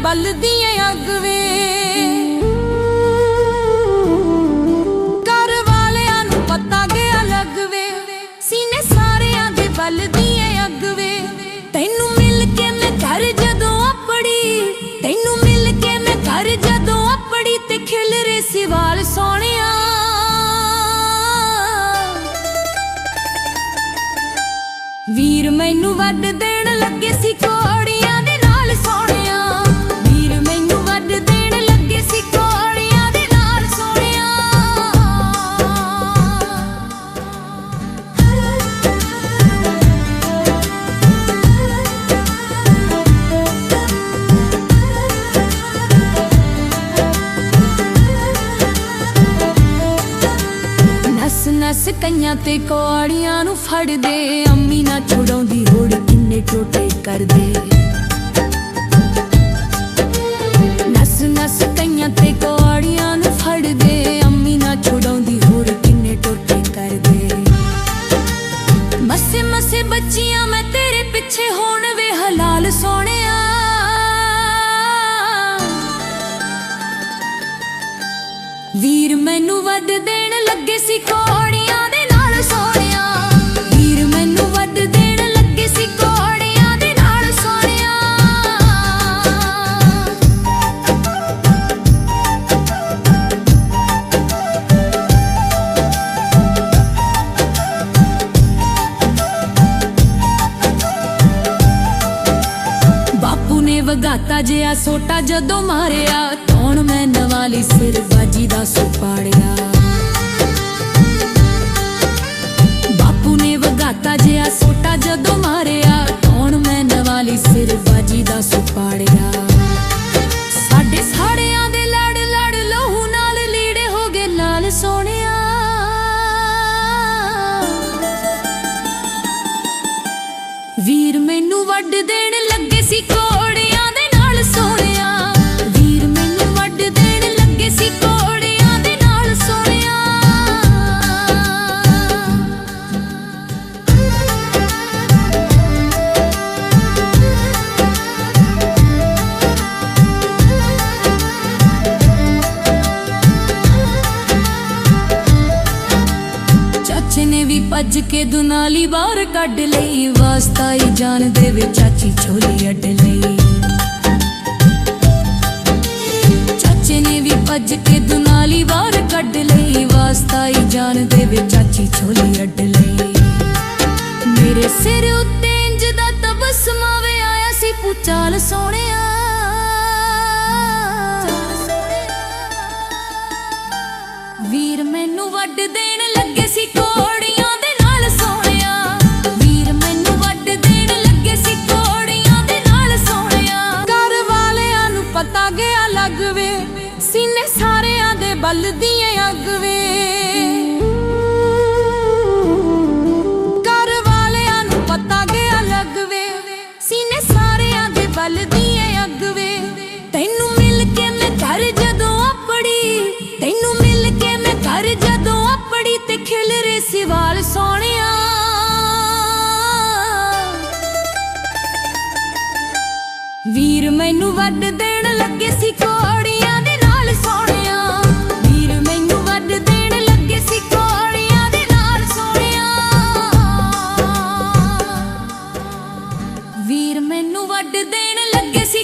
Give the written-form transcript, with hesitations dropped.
ਬਲਦੀਆਂ ਅੱਗ ਵੇ। ਘਰ ਵਾਲਿਆਂ ਨੂੰ ਪਤਾ ਗਿਆ ਲੱਗ ਵੇ, ਸੀਨੇ ਸਾਰਿਆਂ ਦੇ ਬਲਦੀਆਂ ਅੱਗ ਵੇ। ਤੈਨੂੰ ਮਿਲ ਕੇ ਮੈਂ ਘਰ ਜਦੋਂ ਆਪੜੀ, ਤੈਨੂੰ ਮਿਲ ਕੇ ਮੈਂ ਘਰ ਜਦੋਂ ਆਪੜੀ, ਤੇ ਖਿਲ ਰਹੇ ਸੀ ਵਾਲ ਸੋਹਣਿਆ। ਵੀਰ ਮੈਨੂੰ ਵੱਢ ਦੇਣ ਲੱਗੇ ਸੀ ਕੋੜੀਆਂ ਦੇ ਨਾਲ ਸੋਹਣਿਆ। ਵੀਰ ਮੈਨੂੰ ਵੱਢ ਦੇਣ ਲੱਗੇ ਸੀ ਕੋੜੀਆਂ ਦੇ ਨਾਲ ਸੋਹਣਿਆ। ਨਸ ਨਸ ਕਈਆਂ ਤੇ ਕੋੜੀਆਂ ਨੂੰ ਫੜਦੇ, ਅੰਮੀ ਨਾ ਛੁਡਾਉਂਦੀ ਹੋੜ ਕਿੰਨੇ ਟੋਟੇ ਕਰਦੇ। ਨਸ ਨਸ ਕਈਆਂ ਤੇ ਕੋੜੀਆਂ ਨੂੰ ਫੜਦੇ, ਅੰਮੀ ਨਾ ਛੁਡਾਉਂਦੀ ਹੋੜ ਕਿੰਨੇ ਟੋਟੇ ਕਰਦੇ। ਮਸੇ ਮਸੇ ਬੱਚੀਆਂ ਮੈਂ ਤੇਰੇ ਪਿੱਛੇ ਹੋਣ ਵੇ ਹਲਾਲ ਸੋਹਣਿਆ। ਵੀਰ ਮੈਨੂੰ ਵੱਢ ਦੇਣ ਲੱਗੇ ਸੀ ਕੋੜੀਆਂ ਦੇ ਨਾਲ ਸੋਹਣਿਆ। ਵੀਰ ਮੈਨੂੰ ਵੱਢ ਦੇਣ ਲੱਗੇ ਸੀ ਕੋੜੀਆਂ ਦੇ ਨਾਲ ਸੋਹਣਿਆ। ਬਾਪੂ ਨੇ ਵਗਾਤਾ ਜਿਹਾ ਸੋਟਾ ਜਦੋਂ ਮਾਰਿਆ, ਕੌਣ ਮੈਂ ਨਵਾਲੀ ਸਿਰ ਬਾਜੀ ਦਾ ਸੁਪਾੜਿਆ। ਬਾਪੂ ਨੇ ਵਗਾਤਾ ਜਿਹਾ ਸੋਟਾ ਜਦੋਂ ਮਾਰਿਆ, ਕੌਣ ਮੈਂ ਨਵਾਲੀ ਸਿਰ ਬਾਜੀ ਦਾ ਸੁਪਾੜਿਆ। ਸਾਡੇ ਸਾੜਿਆਂ ਦੇ ਲੜ ਲੜ ਲਹੂ ਨਾਲ ਲੀੜੇ ਹੋ ਗਏ ਲਾਲ ਸੋਹਣਿਆ। ਵੀਰ ਮੈਨੂੰ ਵੱਢ ਦੇਣ ਲੱਗੇ ਸੀ ਕੋੜਿਆਂ ਦੇ ਨਾਲ ਸੋਹਣਿਆ। ਵੀਰ ਮੈਨੂੰ ਵੱਢ ਦੇਣ ਲੱਗੇ ਸੀ ਕੋੜਿਆਂ ਦੇ ਨਾਲ ਸੋਹਣਿਆ। ਚਾਚੇ ਨੇ ਵੀ ਭੱਜ ਕੇ ਦੁਨਾਲੀ ਬਾਹਰ ਕੱਢ ਲਈ, ਵਾਸਤਾ ਹੀ ਜਾਨ ਦੇਵੇ ਚਾਚੀ ਛੋਲੀ ਅੱਡ ਲਈ। ਚਾਚੇ ਨੇ ਵੀ ਭੱਜ ਕੇ ਦੁਨਾਲੀ ਬਾਹਰ ਕੱਢ ਲਈ, ਵਾਸਤਾ ਹੀ ਜਾਨ ਦੇਵੇ ਚਾਚੀ ਛੋਲੀ ਅੱਡ ਲਈ। ਮੇਰੇ ਸਿਰ ਉੱਤੇ ਇੰਜ ਦਾ ਤਬਸਮਾ ਵੇ ਆਇਆ ਸੀ ਪੁਚਾਲ ਸੋਹਣਿਆ। ਵੀਰ ਮੈਨੂੰ ਵੱਢ ਦੇਣ ਲੱਗੇ ਸੀ ਕੋੜੀਆਂ ਦੇ ਨਾਲ ਸੋਹਣਿਆ। ਵੀਰ ਮੈਨੂੰ ਵੱਢ ਦੇਣ ਲੱਗੇ ਸੀ ਕੋੜੀਆਂ ਦੇ ਨਾਲ ਸੋਹਣਿਆ। ਘਰ ਵਾਲਿਆਂ ਨੂੰ ਪਤਾ ਗਿਆ ਲੱਗ ਵੇ, ਸੀਨੇ ਸਾਰਿਆਂ ਦੇ ਬਲਦੀਆਂ ਅੱਗ ਵੇ। ਘਰ ਵਾਲਿਆਂ ਨੂੰ ਪਤਾ ਗਿਆ ਲੱਗ ਵੇ, ਸੀਨੇ ਸਾਰਿਆਂ ਦੇ ਬਲਦੀਆਂ ਅੱਗ ਵੇ। ਤੈਨੂੰ ਮਿਲ ਕੇ ਮੈਂ ਘਰ ਜਦੋਂ ਆਪੜੀ, ਤੈਨੂੰ ਮਿਲ ਕੇ ਮੈਂ ਘਰ ਜਦੋਂ ਆਪੜੀ, ਤੇ ਖਿਲ ਰਹੇ ਸੀ ਵਾਲ ਸੋਹਣਿਆ। ਵੀਰ ਮੈਨੂੰ ਵੱਢ ਦੇਣ ਲੱਗੇ ਸੀ ਕੋੜੀਆਂ ਦੇ ਨਾਲ ਸੋਹਣਿਆ। ਵੀਰ ਮੈਨੂੰ ਵੱਢ ਦੇਣ ਲੱਗੇ ਸੀ ਕੋੜੀਆਂ ਦੇ ਨਾਲ ਸੋਹਣਿਆ। ਵੀਰ ਮੈਨੂੰ ਵੱਢ ਦੇਣ ਲੱਗੇ ਸੀ।